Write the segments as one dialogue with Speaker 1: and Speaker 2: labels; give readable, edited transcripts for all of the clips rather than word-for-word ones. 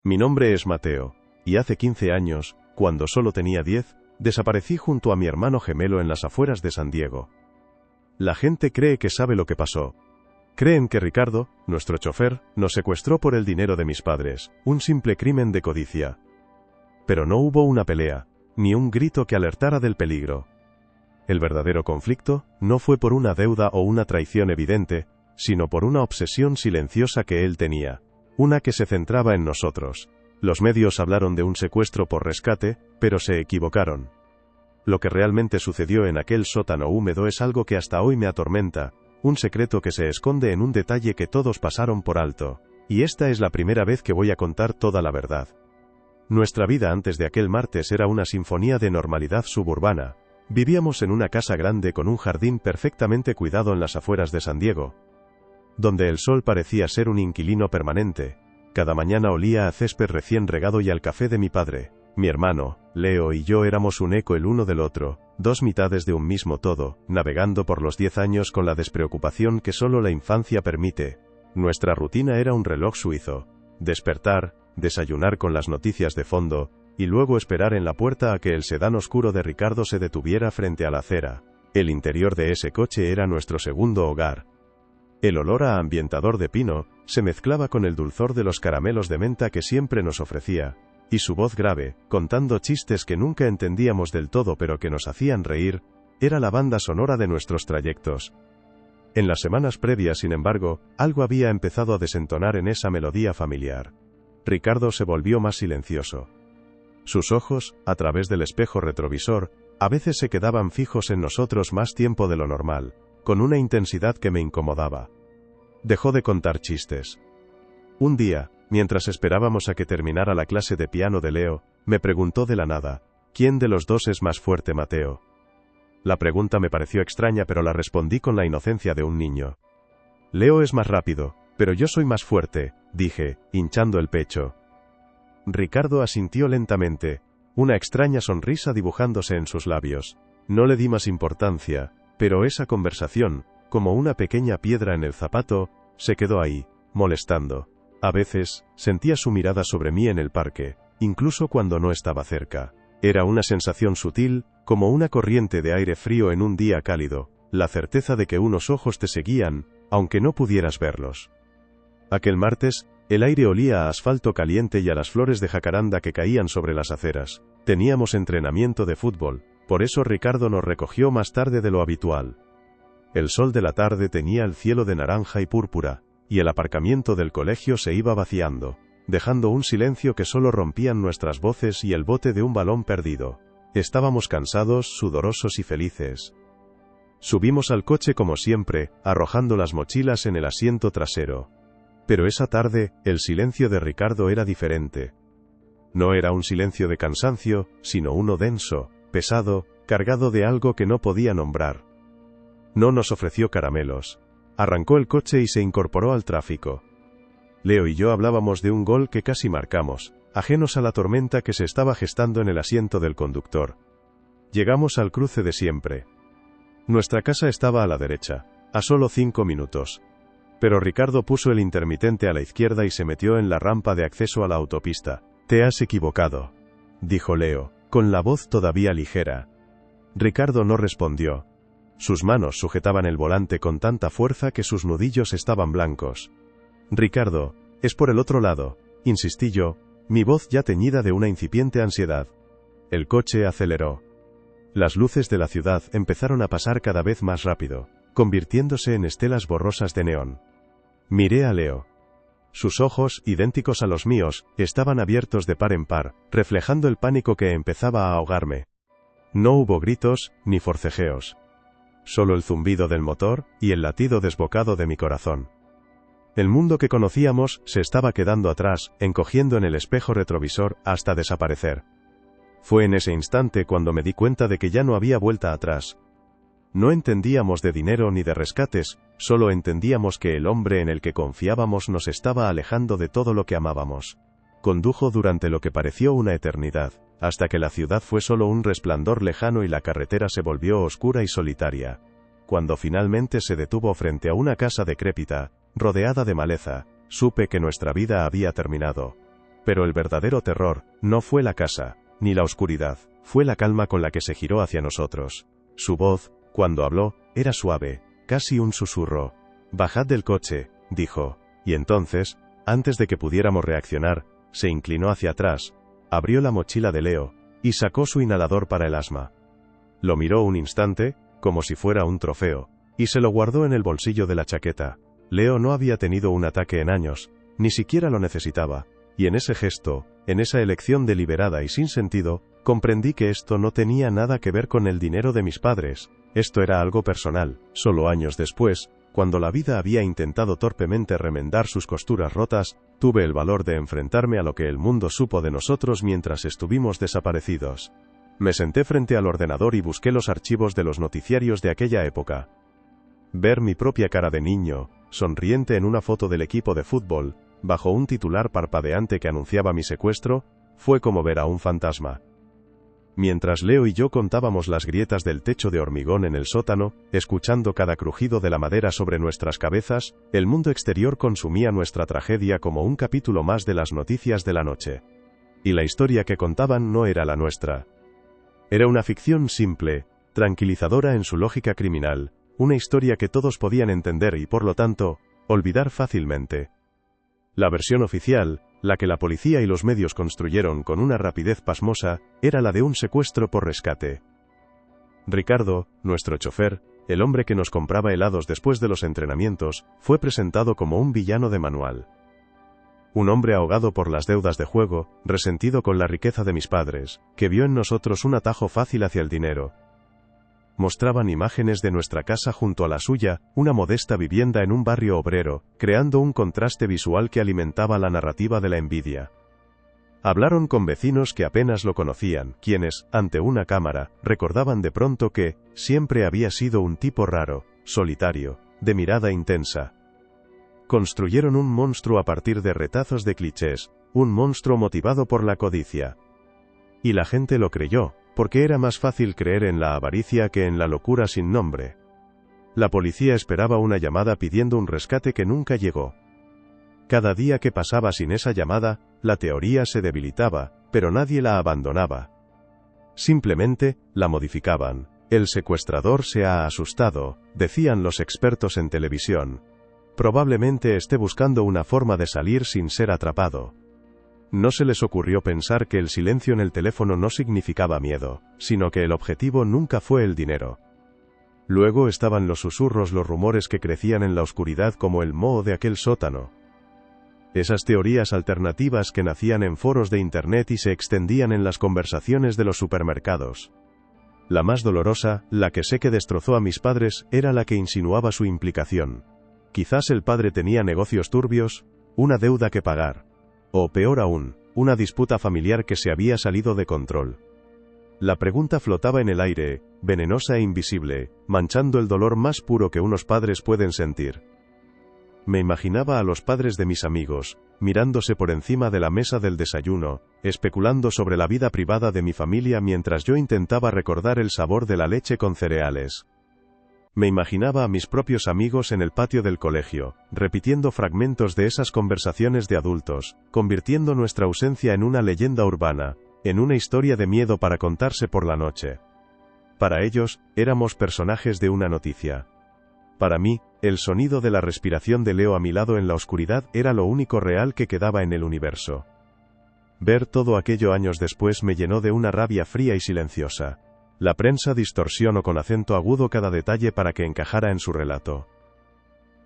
Speaker 1: Mi nombre es Mateo, y hace 15 años, cuando solo tenía 10, desaparecí junto a mi hermano gemelo en las afueras de San Diego. La gente cree que sabe lo que pasó. Creen que Ricardo, nuestro chofer, nos secuestró por el dinero de mis padres, un simple crimen de codicia. Pero no hubo una pelea, ni un grito que alertara del peligro. El verdadero conflicto no fue por una deuda o una traición evidente, sino por una obsesión silenciosa que él tenía, una que se centraba en nosotros. Los medios hablaron de un secuestro por rescate, pero se equivocaron. Lo que realmente sucedió en aquel sótano húmedo es algo que hasta hoy me atormenta, un secreto que se esconde en un detalle que todos pasaron por alto, y esta es la primera vez que voy a contar toda la verdad. Nuestra vida antes de aquel martes era una sinfonía de normalidad suburbana. Vivíamos en una casa grande con un jardín perfectamente cuidado en las afueras de San Diego, donde el sol parecía ser un inquilino permanente. Cada mañana olía a césped recién regado y al café de mi padre. Mi hermano, Leo y yo éramos un eco el uno del otro, dos mitades de un mismo todo, navegando por los 10 años con la despreocupación que solo la infancia permite. Nuestra rutina era un reloj suizo: despertar, desayunar con las noticias de fondo, y luego esperar en la puerta a que el sedán oscuro de Ricardo se detuviera frente a la acera. El interior de ese coche era nuestro segundo hogar. El olor a ambientador de pino se mezclaba con el dulzor de los caramelos de menta que siempre nos ofrecía, y su voz grave, contando chistes que nunca entendíamos del todo pero que nos hacían reír, era la banda sonora de nuestros trayectos. En las semanas previas, sin embargo, algo había empezado a desentonar en esa melodía familiar. Ricardo se volvió más silencioso. Sus ojos, a través del espejo retrovisor, a veces se quedaban fijos en nosotros más tiempo de lo normal, con una intensidad que me incomodaba. Dejó de contar chistes. Un día, mientras esperábamos a que terminara la clase de piano de Leo, me preguntó de la nada: ¿quién de los dos es más fuerte, Mateo? La pregunta me pareció extraña, pero la respondí con la inocencia de un niño. Leo es más rápido, pero yo soy más fuerte, dije, hinchando el pecho. Ricardo asintió lentamente, una extraña sonrisa dibujándose en sus labios. No le di más importancia, pero esa conversación, como una pequeña piedra en el zapato, se quedó ahí, molestando. A veces, sentía su mirada sobre mí en el parque, incluso cuando no estaba cerca. Era una sensación sutil, como una corriente de aire frío en un día cálido, la certeza de que unos ojos te seguían, aunque no pudieras verlos. Aquel martes, el aire olía a asfalto caliente y a las flores de jacaranda que caían sobre las aceras. Teníamos entrenamiento de fútbol, por eso Ricardo nos recogió más tarde de lo habitual. El sol de la tarde teñía el cielo de naranja y púrpura, y el aparcamiento del colegio se iba vaciando, dejando un silencio que solo rompían nuestras voces y el bote de un balón perdido. Estábamos cansados, sudorosos y felices. Subimos al coche como siempre, arrojando las mochilas en el asiento trasero. Pero esa tarde, el silencio de Ricardo era diferente. No era un silencio de cansancio, sino uno denso, pesado, cargado de algo que no podía nombrar. No nos ofreció caramelos. Arrancó el coche y se incorporó al tráfico. Leo y yo hablábamos de un gol que casi marcamos, ajenos a la tormenta que se estaba gestando en el asiento del conductor. Llegamos al cruce de siempre. Nuestra casa estaba a la derecha, a solo 5 minutos. Pero Ricardo puso el intermitente a la izquierda y se metió en la rampa de acceso a la autopista. «Te has equivocado», dijo Leo, con la voz todavía ligera. Ricardo no respondió. Sus manos sujetaban el volante con tanta fuerza que sus nudillos estaban blancos. «Ricardo, es por el otro lado», insistí yo, mi voz ya teñida de una incipiente ansiedad. El coche aceleró. Las luces de la ciudad empezaron a pasar cada vez más rápido, convirtiéndose en estelas borrosas de neón. Miré a Leo. Sus ojos, idénticos a los míos, estaban abiertos de par en par, reflejando el pánico que empezaba a ahogarme. No hubo gritos, ni forcejeos. Solo el zumbido del motor, y el latido desbocado de mi corazón. El mundo que conocíamos se estaba quedando atrás, encogiendo en el espejo retrovisor, hasta desaparecer. Fue en ese instante cuando me di cuenta de que ya no había vuelta atrás. No entendíamos de dinero ni de rescates, solo entendíamos que el hombre en el que confiábamos nos estaba alejando de todo lo que amábamos. Condujo durante lo que pareció una eternidad, hasta que la ciudad fue solo un resplandor lejano y la carretera se volvió oscura y solitaria. Cuando finalmente se detuvo frente a una casa decrépita, rodeada de maleza, supe que nuestra vida había terminado. Pero el verdadero terror no fue la casa, ni la oscuridad, fue la calma con la que se giró hacia nosotros. Su voz, cuando habló, era suave, casi un susurro. «Bajad del coche», dijo, y entonces, antes de que pudiéramos reaccionar, se inclinó hacia atrás, abrió la mochila de Leo, y sacó su inhalador para el asma. Lo miró un instante, como si fuera un trofeo, y se lo guardó en el bolsillo de la chaqueta. Leo no había tenido un ataque en años, ni siquiera lo necesitaba, y en ese gesto, en esa elección deliberada y sin sentido, comprendí que esto no tenía nada que ver con el dinero de mis padres, esto era algo personal. Solo años después, cuando la vida había intentado torpemente remendar sus costuras rotas, tuve el valor de enfrentarme a lo que el mundo supo de nosotros mientras estuvimos desaparecidos. Me senté frente al ordenador y busqué los archivos de los noticiarios de aquella época. Ver mi propia cara de niño, sonriente en una foto del equipo de fútbol, bajo un titular parpadeante que anunciaba mi secuestro, fue como ver a un fantasma. Mientras Leo y yo contábamos las grietas del techo de hormigón en el sótano, escuchando cada crujido de la madera sobre nuestras cabezas, el mundo exterior consumía nuestra tragedia como un capítulo más de las noticias de la noche. Y la historia que contaban no era la nuestra. Era una ficción simple, tranquilizadora en su lógica criminal, una historia que todos podían entender y por lo tanto, olvidar fácilmente. La versión oficial, la que la policía y los medios construyeron con una rapidez pasmosa, era la de un secuestro por rescate. Ricardo, nuestro chofer, el hombre que nos compraba helados después de los entrenamientos, fue presentado como un villano de manual. Un hombre ahogado por las deudas de juego, resentido con la riqueza de mis padres, que vio en nosotros un atajo fácil hacia el dinero. Mostraban imágenes de nuestra casa junto a la suya, una modesta vivienda en un barrio obrero, creando un contraste visual que alimentaba la narrativa de la envidia. Hablaron con vecinos que apenas lo conocían, quienes, ante una cámara, recordaban de pronto que siempre había sido un tipo raro, solitario, de mirada intensa. Construyeron un monstruo a partir de retazos de clichés, un monstruo motivado por la codicia. Y la gente lo creyó, porque era más fácil creer en la avaricia que en la locura sin nombre. La policía esperaba una llamada pidiendo un rescate que nunca llegó. Cada día que pasaba sin esa llamada, la teoría se debilitaba, pero nadie la abandonaba. Simplemente, la modificaban. El secuestrador se ha asustado, decían los expertos en televisión. Probablemente esté buscando una forma de salir sin ser atrapado. No se les ocurrió pensar que el silencio en el teléfono no significaba miedo, sino que el objetivo nunca fue el dinero. Luego estaban los susurros, los rumores que crecían en la oscuridad como el moho de aquel sótano. Esas teorías alternativas que nacían en foros de internet y se extendían en las conversaciones de los supermercados. La más dolorosa, la que sé que destrozó a mis padres, era la que insinuaba su implicación. Quizás el padre tenía negocios turbios, una deuda que pagar. O peor aún, una disputa familiar que se había salido de control. La pregunta flotaba en el aire, venenosa e invisible, manchando el dolor más puro que unos padres pueden sentir. Me imaginaba a los padres de mis amigos, mirándose por encima de la mesa del desayuno, especulando sobre la vida privada de mi familia mientras yo intentaba recordar el sabor de la leche con cereales. Me imaginaba a mis propios amigos en el patio del colegio, repitiendo fragmentos de esas conversaciones de adultos, convirtiendo nuestra ausencia en una leyenda urbana, en una historia de miedo para contarse por la noche. Para ellos, éramos personajes de una noticia. Para mí, el sonido de la respiración de Leo a mi lado en la oscuridad era lo único real que quedaba en el universo. Ver todo aquello años después me llenó de una rabia fría y silenciosa. La prensa distorsionó con acento agudo cada detalle para que encajara en su relato.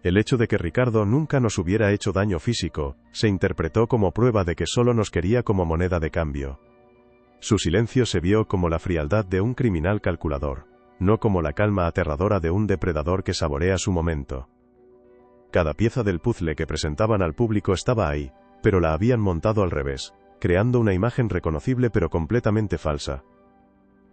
Speaker 1: El hecho de que Ricardo nunca nos hubiera hecho daño físico, se interpretó como prueba de que solo nos quería como moneda de cambio. Su silencio se vio como la frialdad de un criminal calculador, no como la calma aterradora de un depredador que saborea su momento. Cada pieza del puzzle que presentaban al público estaba ahí, pero la habían montado al revés, creando una imagen reconocible pero completamente falsa.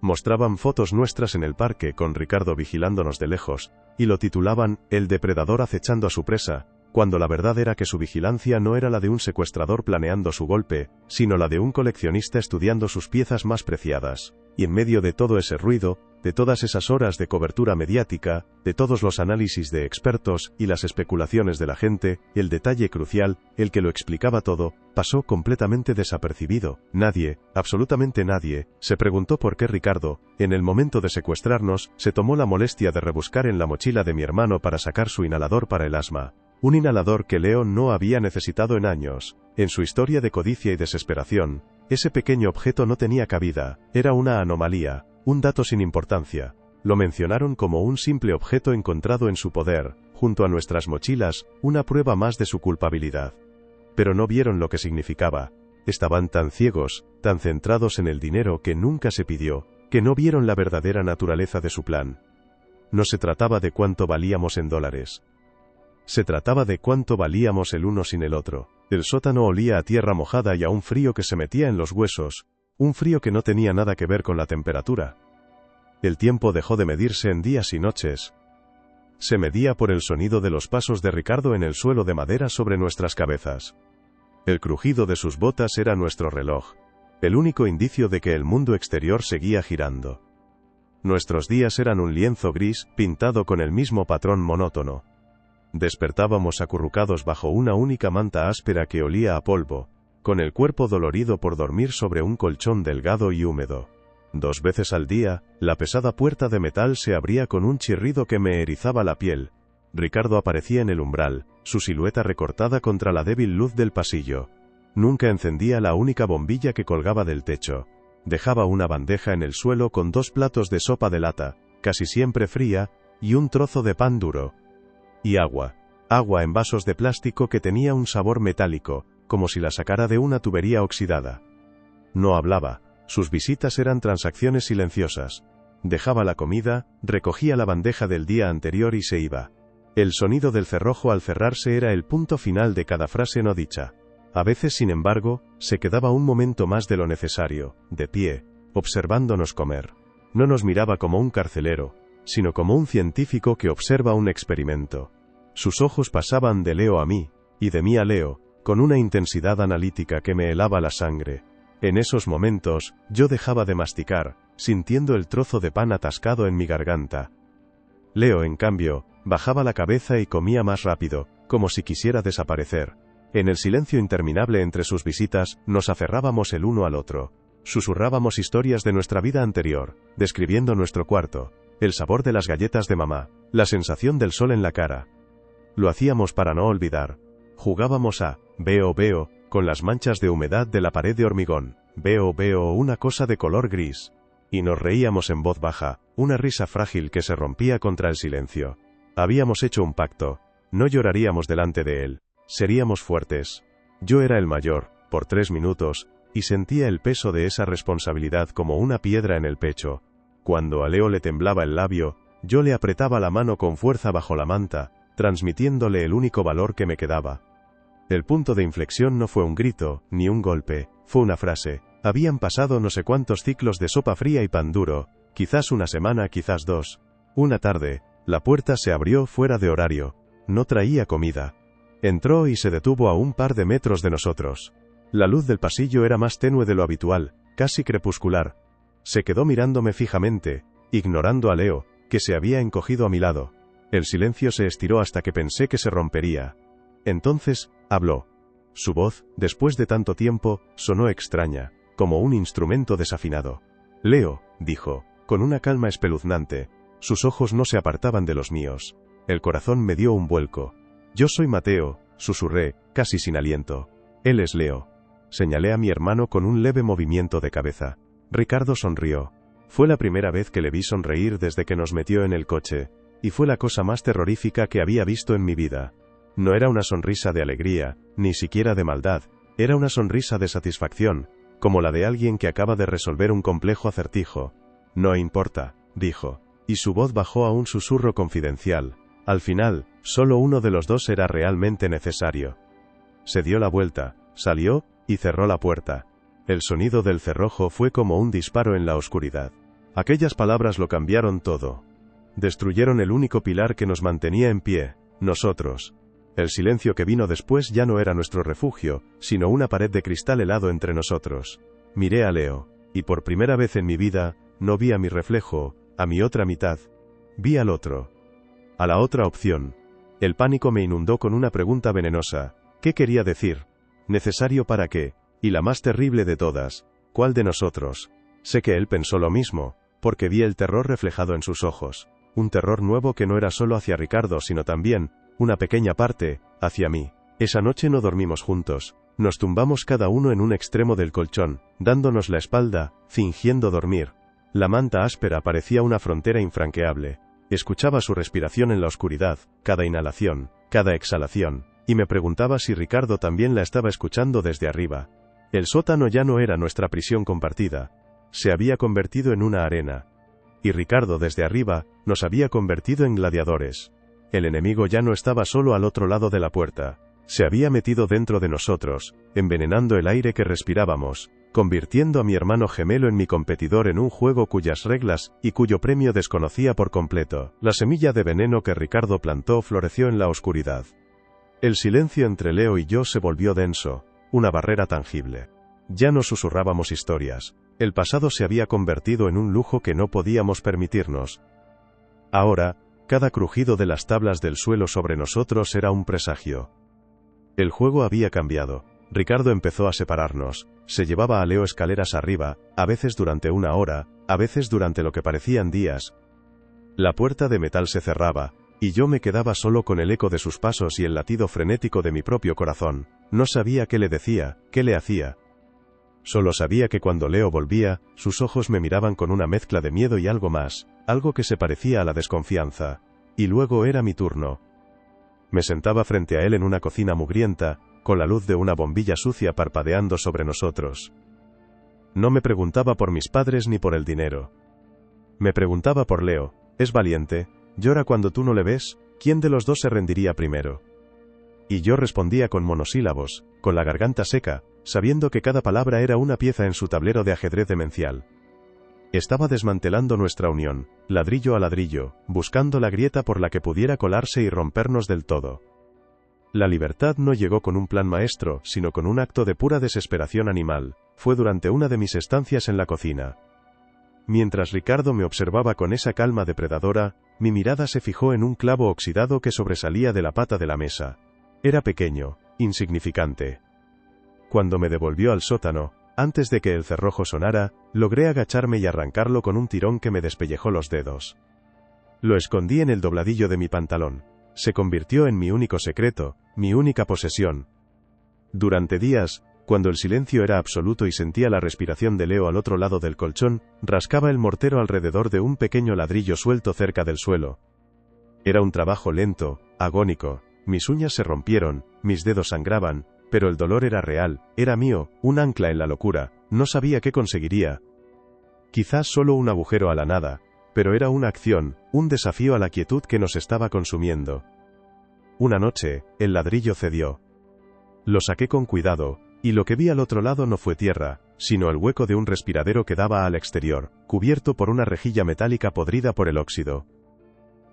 Speaker 1: Mostraban fotos nuestras en el parque con Ricardo vigilándonos de lejos, y lo titulaban, el depredador acechando a su presa, cuando la verdad era que su vigilancia no era la de un secuestrador planeando su golpe, sino la de un coleccionista estudiando sus piezas más preciadas. Y en medio de todo ese ruido, de todas esas horas de cobertura mediática, de todos los análisis de expertos y las especulaciones de la gente, el detalle crucial, el que lo explicaba todo, pasó completamente desapercibido. Nadie, absolutamente nadie, se preguntó por qué Ricardo, en el momento de secuestrarnos, se tomó la molestia de rebuscar en la mochila de mi hermano para sacar su inhalador para el asma. Un inhalador que Leo no había necesitado en años. En su historia de codicia y desesperación, ese pequeño objeto no tenía cabida, era una anomalía, un dato sin importancia. Lo mencionaron como un simple objeto encontrado en su poder, junto a nuestras mochilas, una prueba más de su culpabilidad. Pero no vieron lo que significaba. Estaban tan ciegos, tan centrados en el dinero que nunca se pidió, que no vieron la verdadera naturaleza de su plan. No se trataba de cuánto valíamos en dólares. Se trataba de cuánto valíamos el uno sin el otro. El sótano olía a tierra mojada y a un frío que se metía en los huesos, un frío que no tenía nada que ver con la temperatura. El tiempo dejó de medirse en días y noches. Se medía por el sonido de los pasos de Ricardo en el suelo de madera sobre nuestras cabezas. El crujido de sus botas era nuestro reloj, el único indicio de que el mundo exterior seguía girando. Nuestros días eran un lienzo gris, pintado con el mismo patrón monótono. Despertábamos acurrucados bajo una única manta áspera que olía a polvo, con el cuerpo dolorido por dormir sobre un colchón delgado y húmedo. 2 veces al día, la pesada puerta de metal se abría con un chirrido que me erizaba la piel. Ricardo aparecía en el umbral, su silueta recortada contra la débil luz del pasillo. Nunca encendía la única bombilla que colgaba del techo. Dejaba una bandeja en el suelo con 2 platos de sopa de lata, casi siempre fría, y un trozo de pan duro. Y agua. Agua en vasos de plástico que tenía un sabor metálico, como si la sacara de una tubería oxidada. No hablaba. Sus visitas eran transacciones silenciosas. Dejaba la comida, recogía la bandeja del día anterior y se iba. El sonido del cerrojo al cerrarse era el punto final de cada frase no dicha. A veces, sin embargo, se quedaba un momento más de lo necesario, de pie, observándonos comer. No nos miraba como un carcelero, sino como un científico que observa un experimento. Sus ojos pasaban de Leo a mí, y de mí a Leo, con una intensidad analítica que me helaba la sangre. En esos momentos, yo dejaba de masticar, sintiendo el trozo de pan atascado en mi garganta. Leo, en cambio, bajaba la cabeza y comía más rápido, como si quisiera desaparecer. En el silencio interminable entre sus visitas, nos aferrábamos el uno al otro. Susurrábamos historias de nuestra vida anterior, describiendo nuestro cuarto, el sabor de las galletas de mamá, la sensación del sol en la cara. Lo hacíamos para no olvidar. Jugábamos a veo, con las manchas de humedad de la pared de hormigón. Veo una cosa de color gris. Y nos reíamos en voz baja, una risa frágil que se rompía contra el silencio. Habíamos hecho un pacto. No lloraríamos delante de él. Seríamos fuertes. Yo era el mayor, por 3 minutos, y sentía el peso de esa responsabilidad como una piedra en el pecho. Cuando a Leo le temblaba el labio, yo le apretaba la mano con fuerza bajo la manta, transmitiéndole el único valor que me quedaba. El punto de inflexión no fue un grito, ni un golpe, fue una frase. Habían pasado no sé cuántos ciclos de sopa fría y pan duro, quizás una semana, quizás 2. Una tarde, la puerta se abrió fuera de horario. No traía comida. Entró y se detuvo a un par de metros de nosotros. La luz del pasillo era más tenue de lo habitual, casi crepuscular. Se quedó mirándome fijamente, ignorando a Leo, que se había encogido a mi lado. El silencio se estiró hasta que pensé que se rompería. Entonces, habló. Su voz, después de tanto tiempo, sonó extraña, como un instrumento desafinado. Leo, dijo, con una calma espeluznante. Sus ojos no se apartaban de los míos. El corazón me dio un vuelco. Yo soy Mateo, susurré, casi sin aliento. Él es Leo. Señalé a mi hermano con un leve movimiento de cabeza. Ricardo sonrió. Fue la primera vez que le vi sonreír desde que nos metió en el coche, y fue la cosa más terrorífica que había visto en mi vida. No era una sonrisa de alegría, ni siquiera de maldad, era una sonrisa de satisfacción, como la de alguien que acaba de resolver un complejo acertijo. No importa, dijo, y su voz bajó a un susurro confidencial. Al final, solo uno de los dos era realmente necesario. Se dio la vuelta, salió, y cerró la puerta. El sonido del cerrojo fue como un disparo en la oscuridad. Aquellas palabras lo cambiaron todo. Destruyeron el único pilar que nos mantenía en pie, nosotros. El silencio que vino después ya no era nuestro refugio, sino una pared de cristal helado entre nosotros. Miré a Leo, y por primera vez en mi vida, no vi a mi reflejo, a mi otra mitad. Vi al otro. A la otra opción. El pánico me inundó con una pregunta venenosa. ¿Qué quería decir? ¿Necesario para qué? Y la más terrible de todas. ¿Cuál de nosotros? Sé que él pensó lo mismo, porque vi el terror reflejado en sus ojos. Un terror nuevo que no era solo hacia Ricardo sino también, una pequeña parte, hacia mí. Esa noche no dormimos juntos. Nos tumbamos cada uno en un extremo del colchón, dándonos la espalda, fingiendo dormir. La manta áspera parecía una frontera infranqueable. Escuchaba su respiración en la oscuridad, cada inhalación, cada exhalación, y me preguntaba si Ricardo también la estaba escuchando desde arriba. El sótano ya no era nuestra prisión compartida. Se había convertido en una arena. Y Ricardo desde arriba, nos había convertido en gladiadores. El enemigo ya no estaba solo al otro lado de la puerta. Se había metido dentro de nosotros, envenenando el aire que respirábamos, convirtiendo a mi hermano gemelo en mi competidor en un juego cuyas reglas y cuyo premio desconocía por completo. La semilla de veneno que Ricardo plantó floreció en la oscuridad. El silencio entre Leo y yo se volvió denso, una barrera tangible. Ya no susurrábamos historias. El pasado se había convertido en un lujo que no podíamos permitirnos. Ahora, cada crujido de las tablas del suelo sobre nosotros era un presagio. El juego había cambiado. Ricardo empezó a separarnos. Se llevaba a Leo escaleras arriba, a veces durante una hora, a veces durante lo que parecían días. La puerta de metal se cerraba, y yo me quedaba solo con el eco de sus pasos y el latido frenético de mi propio corazón. No sabía qué le decía, qué le hacía. Solo sabía que cuando Leo volvía, sus ojos me miraban con una mezcla de miedo y algo más, algo que se parecía a la desconfianza. Y luego era mi turno. Me sentaba frente a él en una cocina mugrienta, con la luz de una bombilla sucia parpadeando sobre nosotros. No me preguntaba por mis padres ni por el dinero. Me preguntaba por Leo. ¿Es valiente? ¿Llora cuando tú no le ves? ¿Quién de los dos se rendiría primero? Y yo respondía con monosílabos, con la garganta seca, sabiendo que cada palabra era una pieza en su tablero de ajedrez demencial. Estaba desmantelando nuestra unión, ladrillo a ladrillo, buscando la grieta por la que pudiera colarse y rompernos del todo. La libertad no llegó con un plan maestro, sino con un acto de pura desesperación animal. Fue durante una de mis estancias en la cocina. Mientras Ricardo me observaba con esa calma depredadora, mi mirada se fijó en un clavo oxidado que sobresalía de la pata de la mesa. Era pequeño, insignificante. Cuando me devolvió al sótano, antes de que el cerrojo sonara, logré agacharme y arrancarlo con un tirón que me despellejó los dedos. Lo escondí en el dobladillo de mi pantalón. Se convirtió en mi único secreto, mi única posesión. Durante días, cuando el silencio era absoluto y sentía la respiración de Leo al otro lado del colchón, rascaba el mortero alrededor de un pequeño ladrillo suelto cerca del suelo. Era un trabajo lento, agónico. Mis uñas se rompieron, mis dedos sangraban, pero el dolor era real, era mío, un ancla en la locura. No sabía qué conseguiría. Quizás solo un agujero a la nada, pero era una acción, un desafío a la quietud que nos estaba consumiendo. Una noche, el ladrillo cedió. Lo saqué con cuidado, y lo que vi al otro lado no fue tierra, sino el hueco de un respiradero que daba al exterior, cubierto por una rejilla metálica podrida por el óxido.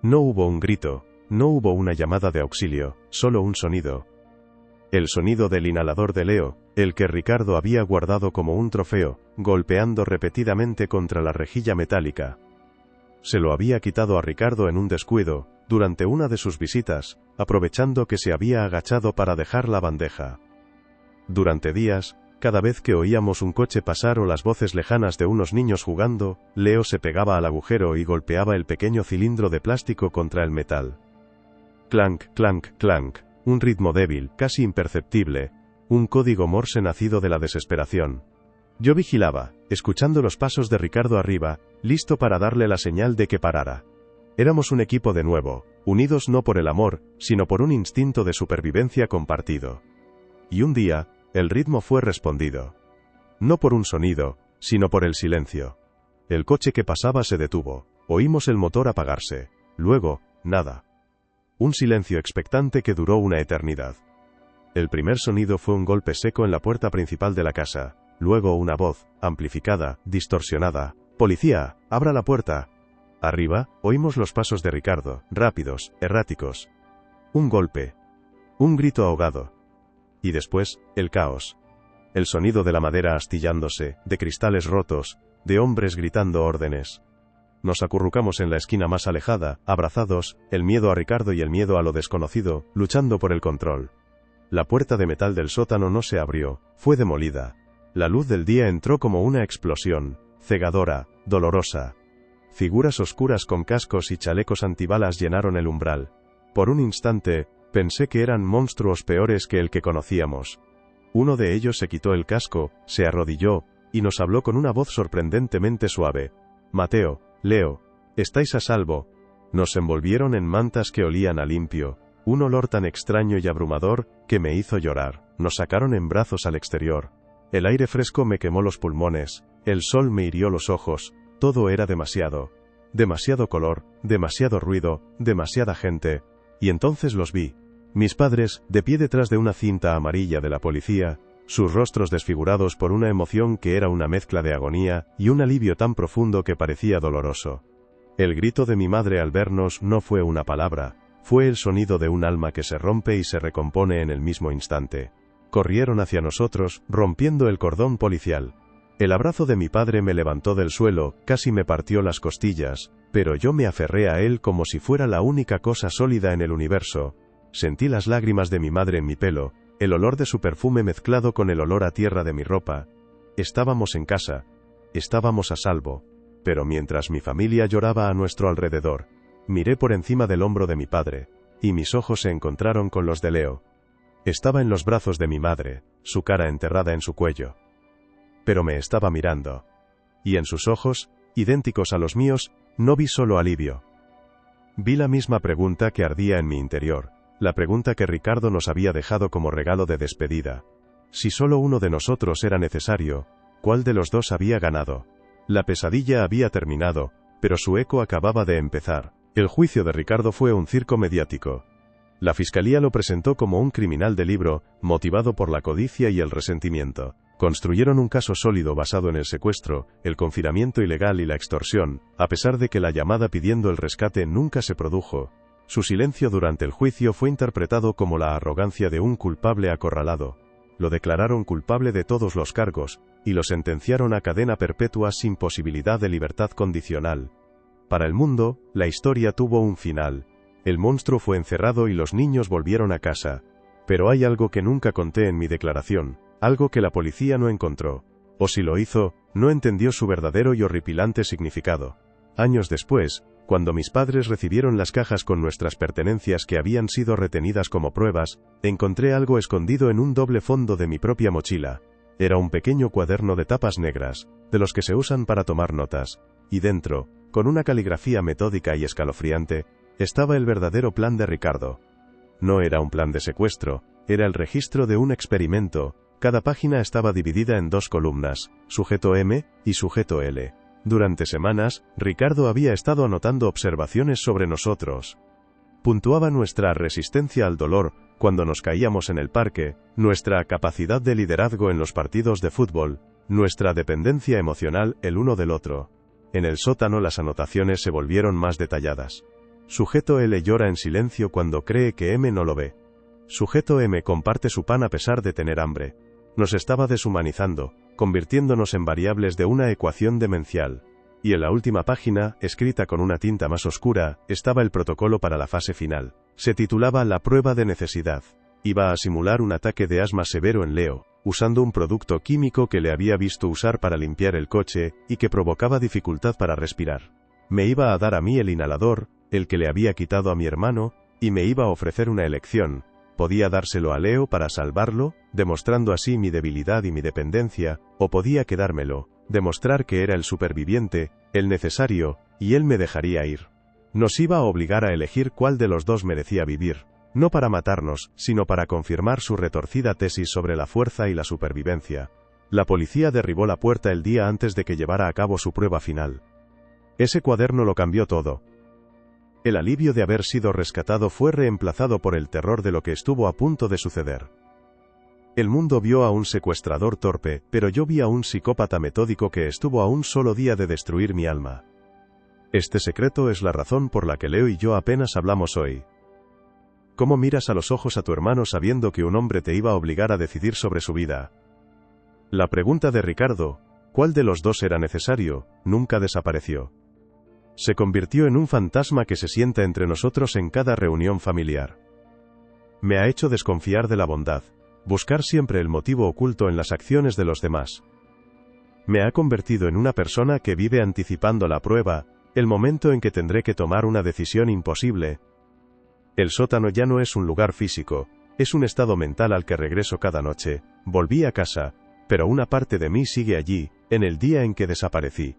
Speaker 1: No hubo un grito, no hubo una llamada de auxilio, solo un sonido. El sonido del inhalador de Leo, el que Ricardo había guardado como un trofeo, golpeando repetidamente contra la rejilla metálica. Se lo había quitado a Ricardo en un descuido, durante una de sus visitas, aprovechando que se había agachado para dejar la bandeja. Durante días, cada vez que oíamos un coche pasar o las voces lejanas de unos niños jugando, Leo se pegaba al agujero y golpeaba el pequeño cilindro de plástico contra el metal. Clank, clank, clank, un ritmo débil, casi imperceptible, un código Morse nacido de la desesperación. Yo vigilaba, escuchando los pasos de Ricardo arriba, listo para darle la señal de que parara. Éramos un equipo de nuevo, unidos no por el amor, sino por un instinto de supervivencia compartido. Y un día, el ritmo fue respondido. No por un sonido, sino por el silencio. El coche que pasaba se detuvo, oímos el motor apagarse, luego, nada. Un silencio expectante que duró una eternidad. El primer sonido fue un golpe seco en la puerta principal de la casa. Luego una voz, amplificada, distorsionada. «¡Policía! ¡Abra la puerta!». Arriba, oímos los pasos de Ricardo, rápidos, erráticos. Un golpe. Un grito ahogado. Y después, el caos. El sonido de la madera astillándose, de cristales rotos, de hombres gritando órdenes. Nos acurrucamos en la esquina más alejada, abrazados, el miedo a Ricardo y el miedo a lo desconocido, luchando por el control. La puerta de metal del sótano no se abrió, fue demolida. La luz del día entró como una explosión, cegadora, dolorosa. Figuras oscuras con cascos y chalecos antibalas llenaron el umbral. Por un instante, pensé que eran monstruos peores que el que conocíamos. Uno de ellos se quitó el casco, se arrodilló, y nos habló con una voz sorprendentemente suave. Mateo, Leo, estáis a salvo. Nos envolvieron en mantas que olían a limpio, un olor tan extraño y abrumador, que me hizo llorar. Nos sacaron en brazos al exterior. El aire fresco me quemó los pulmones, el sol me hirió los ojos, todo era demasiado. Demasiado color, demasiado ruido, demasiada gente. Y entonces los vi. Mis padres, de pie detrás de una cinta amarilla de la policía, sus rostros desfigurados por una emoción que era una mezcla de agonía y un alivio tan profundo que parecía doloroso. El grito de mi madre al vernos no fue una palabra, fue el sonido de un alma que se rompe y se recompone en el mismo instante. Corrieron hacia nosotros, rompiendo el cordón policial. El abrazo de mi padre me levantó del suelo, casi me partió las costillas, pero yo me aferré a él como si fuera la única cosa sólida en el universo. Sentí las lágrimas de mi madre en mi pelo, el olor de su perfume mezclado con el olor a tierra de mi ropa. Estábamos en casa. Estábamos a salvo. Pero mientras mi familia lloraba a nuestro alrededor, miré por encima del hombro de mi padre, y mis ojos se encontraron con los de Leo. Estaba en los brazos de mi madre, su cara enterrada en su cuello. Pero me estaba mirando. Y en sus ojos, idénticos a los míos, no vi solo alivio. Vi la misma pregunta que ardía en mi interior. La pregunta que Ricardo nos había dejado como regalo de despedida. Si solo uno de nosotros era necesario, ¿cuál de los dos había ganado? La pesadilla había terminado, pero su eco acababa de empezar. El juicio de Ricardo fue un circo mediático. La fiscalía lo presentó como un criminal de libro, motivado por la codicia y el resentimiento. Construyeron un caso sólido basado en el secuestro, el confinamiento ilegal y la extorsión, a pesar de que la llamada pidiendo el rescate nunca se produjo. Su silencio durante el juicio fue interpretado como la arrogancia de un culpable acorralado. Lo declararon culpable de todos los cargos, y lo sentenciaron a cadena perpetua sin posibilidad de libertad condicional. Para el mundo, la historia tuvo un final. El monstruo fue encerrado y los niños volvieron a casa. Pero hay algo que nunca conté en mi declaración, algo que la policía no encontró. O si lo hizo, no entendió su verdadero y horripilante significado. Años después, cuando mis padres recibieron las cajas con nuestras pertenencias que habían sido retenidas como pruebas, encontré algo escondido en un doble fondo de mi propia mochila. Era un pequeño cuaderno de tapas negras, de los que se usan para tomar notas, y dentro, con una caligrafía metódica y escalofriante, estaba el verdadero plan de Ricardo. No era un plan de secuestro, era el registro de un experimento. Cada página estaba dividida en dos columnas, sujeto M y sujeto L. Durante semanas, Ricardo había estado anotando observaciones sobre nosotros. Puntuaba nuestra resistencia al dolor cuando nos caíamos en el parque, nuestra capacidad de liderazgo en los partidos de fútbol, nuestra dependencia emocional el uno del otro. En el sótano las anotaciones se volvieron más detalladas. Sujeto L llora en silencio cuando cree que M no lo ve. Sujeto M comparte su pan a pesar de tener hambre. Nos estaba deshumanizando, convirtiéndonos en variables de una ecuación demencial. Y en la última página, escrita con una tinta más oscura, estaba el protocolo para la fase final. Se titulaba La prueba de necesidad. Iba a simular un ataque de asma severo en Leo, usando un producto químico que le había visto usar para limpiar el coche, y que provocaba dificultad para respirar. Me iba a dar a mí el inhalador, el que le había quitado a mi hermano, y me iba a ofrecer una elección. Podía dárselo a Leo para salvarlo, demostrando así mi debilidad y mi dependencia, o podía quedármelo, demostrar que era el superviviente, el necesario, y él me dejaría ir. Nos iba a obligar a elegir cuál de los dos merecía vivir, no para matarnos, sino para confirmar su retorcida tesis sobre la fuerza y la supervivencia. La policía derribó la puerta el día antes de que llevara a cabo su prueba final. Ese cuaderno lo cambió todo. El alivio de haber sido rescatado fue reemplazado por el terror de lo que estuvo a punto de suceder. El mundo vio a un secuestrador torpe, pero yo vi a un psicópata metódico que estuvo a un solo día de destruir mi alma. Este secreto es la razón por la que Leo y yo apenas hablamos hoy. ¿Cómo miras a los ojos a tu hermano sabiendo que un hombre te iba a obligar a decidir sobre su vida? La pregunta de Ricardo, ¿cuál de los dos era necesario?, nunca desapareció. Se convirtió en un fantasma que se sienta entre nosotros en cada reunión familiar. Me ha hecho desconfiar de la bondad, buscar siempre el motivo oculto en las acciones de los demás. Me ha convertido en una persona que vive anticipando la prueba, el momento en que tendré que tomar una decisión imposible. El sótano ya no es un lugar físico, es un estado mental al que regreso cada noche. Volví a casa, pero una parte de mí sigue allí, en el día en que desaparecí.